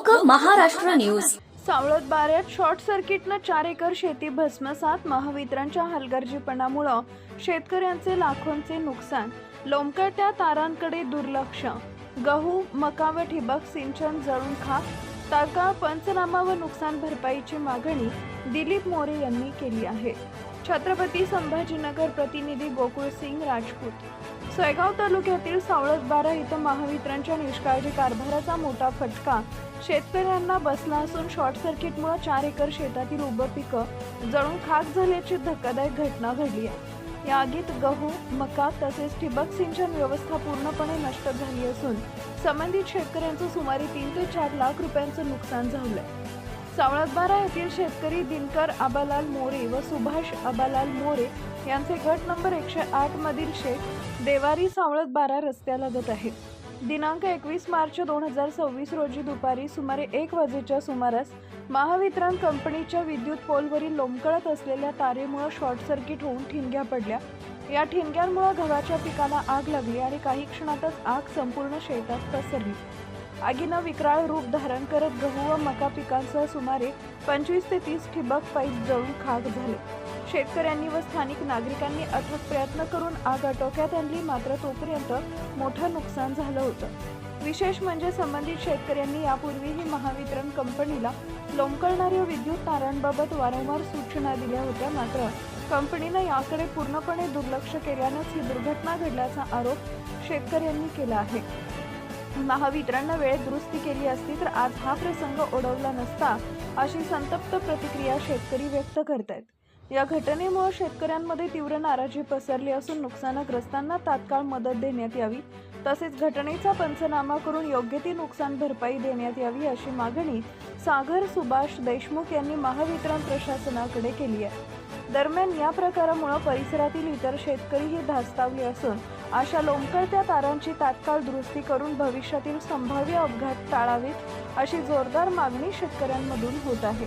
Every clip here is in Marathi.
लोक महाराष्ट्र न्यूज. सावळत बाऱ्यात शॉर्ट सर्किटनं 4 एकर शेती भस्मसात. महावितरणच्या हलगर्जीपणामुळे शेतकऱ्यांचे लाखोंचे नुकसान. लोंबकळत्या तारांकडे दुर्लक्ष. गहू, मका व ठिबक सिंचन जळून खाक. तात्काळ पंचनामा व नुकसान भरपाईची मागणी दिलीप मोरे यांनी केली आहे. छत्रपती संभाजीनगर प्रतिनिधी गोकुळ सिंग राजपूत. सोयगाव तालुक्यातील सावळत बारा इथं महावितरणच्या निष्काळजी कारभाराचा मोठा फटका शेतकऱ्यांना बसला असून शॉर्ट सर्किटमुळे 4 एकर शेतातील उभं पिकं जळून खाक झाल्याची धक्कादायक घटना घडली आहे. या आगीत गहू, मका तसेच ठिबक सिंचन व्यवस्था पूर्णपणे नष्ट झाली असून संबंधित शेतकऱ्यांचं सुमारे 3 ते 4 लाख रुपयांचं नुकसान झालंय. सावळतबारा येथील शेतकरी दिनकर आबालाल मोरे व सुभाष आबालाल मोरे यांचे गट नंबर 108 मधील शेत देवारी सावळतबारा रस्त्यालगत आहे. दिनांक 21 मार्च 2026 रोजी दुपारी सुमारे 1 वाजेच्या सुमारास महावितरण कंपनीच्या विद्युत पोलवरील लोंबकळत असलेल्या तारेमुळे शॉर्ट सर्किट होऊन ठिणग्या पडल्या. या ठिणग्यांमुळे गव्हाच्या पिकाला आग लागली आणि काही क्षणातच आग संपूर्ण शेतात पसरली. आगीनं विक्राळ रूप धारण करत गहू व मका पिकांसह सुमारे 25 ते 30 ठिबक पाईप जळून खाक झाले. शेतकऱ्यांनी व स्थानिक नागरिकांनी अथक प्रयत्न करून आग आटोक्यात आणली, मात्र तोपर्यंत मोठं नुकसान झालं होतं. विशेष म्हणजे संबंधित शेतकऱ्यांनी यापूर्वीही महावितरण कंपनीला लोंबकळणाऱ्या विद्युत तारांबाबत वारंवार सूचना दिल्या होत्या, मात्र कंपनीनं याकडे पूर्णपणे दुर्लक्ष केल्यानंच ही दुर्घटना घडल्याचा आरोप शेतकऱ्यांनी केला आहे. महावितरणनं वेळेत दुरुस्ती केली असती तर आज हा प्रसंग ओढवला नसता, अशी संतप्त प्रतिक्रिया शेतकरी व्यक्त करतायत. या घटनेमुळे शेतकऱ्यांमध्ये तीव्र नाराजी पसरली असून नुकसानग्रस्तांना तात्काळ मदत देण्यात यावी, तसेच घटनेचा पंचनामा करून योग्य ती नुकसान भरपाई देण्यात यावी, अशी मागणी सागर सुभाष देशमुख यांनी महावितरण प्रशासनाकडे केली आहे. दरम्यान या प्रकारामुळे परिसरातील इतर शेतकरीही धास्तावले असून अशा लोंबकळत्या तारांची तात्काळ दुरुस्ती करून भविष्यातील संभाव्य अपघात टाळावेत, अशी जोरदार मागणी शेतकऱ्यांमधून होत आहे.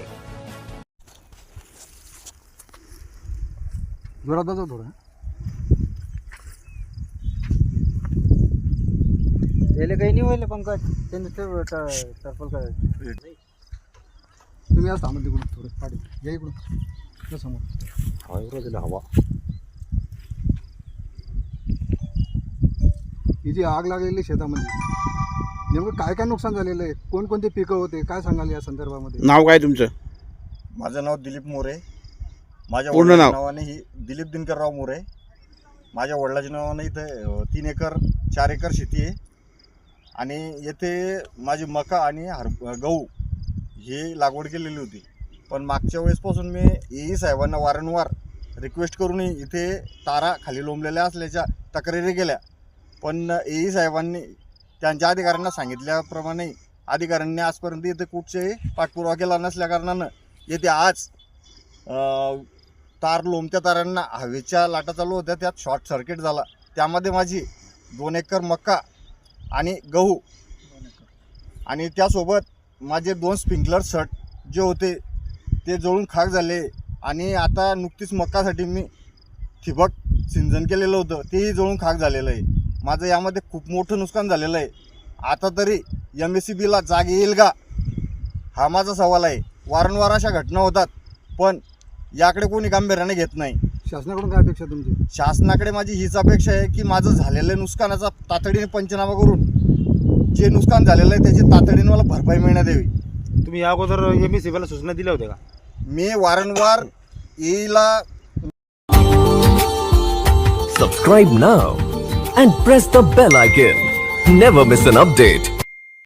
जोरात थोडं त्याला काही नाही व्हायला पंकज, त्यांनी टर्पल करायचं. तुम्ही आज थांबा तिकडून थोडं पाठी या इकडून समोर हवा ही जी आग लागलेली शेतामध्ये नेमकं काय काय नुकसान झालेलं आहे, कोणकोणते पिकं होते, काय सांगाल या संदर्भामध्ये? नाव काय तुमचं? माझं नाव दिलीप मोरे. माझ्या पूर्ण वडिलांच्या नाव? नावाने ही दिलीप दिनकरराव मोरे. माझ्या वडिलांच्या नावाने इथं 3 एकर 4 एकर शेती आहे आणि येथे माझी मका आणि गहू ही लागवड केलेली होती. पण मागच्या वेळेसपासून मी EE साहेबांना वारंवार रिक्वेस्ट करूनही इथे तारा खाली लोंबलेल्या असल्याच्या तक्रारी केल्या, पण EE साहेबांनी त्यांच्या अधिकाऱ्यांना सांगितल्याप्रमाणे अधिकाऱ्यांनी आजपर्यंत इथे कुठचेही पाठपुरावा केला नसल्या कारणानं येथे आज तार लोंबत्या तारांना हवेच्या लाटा चालू होत्या, त्यात शॉर्ट सर्किट झाला. त्यामध्ये माझी 2 एकर मका आणि गहू आणि त्यासोबत माझे 2 स्प्रिंकलर शर्ट जे होते ते जळून खाक झाले. आणि आता नुकतीच मकासाठी मी ठिबक सिंचन केलेलं होतं, तेही जळून खाक झालेलं आहे. माझं यामध्ये खूप मोठं नुकसान झालेलं आहे. आता तरी MSEBला जाग येईल का, हा माझा सवाल आहे. वारंवार अशा घटना होतात, पण याकडे कोणी गांभीर्याने घेत नाही. शासनाकडून काय अपेक्षा तुमची? शासनाकडे माझी हीच अपेक्षा आहे की माझं झालेलं नुकसानाचा तातडीने पंचनामा करून जे नुकसान झालेलं आहे त्याची तातडीने मला भरपाई मिळण्यात यावी. तुम्ही या अगोदर MSEBला सूचना दिल्या होत्या का? मी वारंवार EEला Subscribe now and press the bell icon. Never miss an update.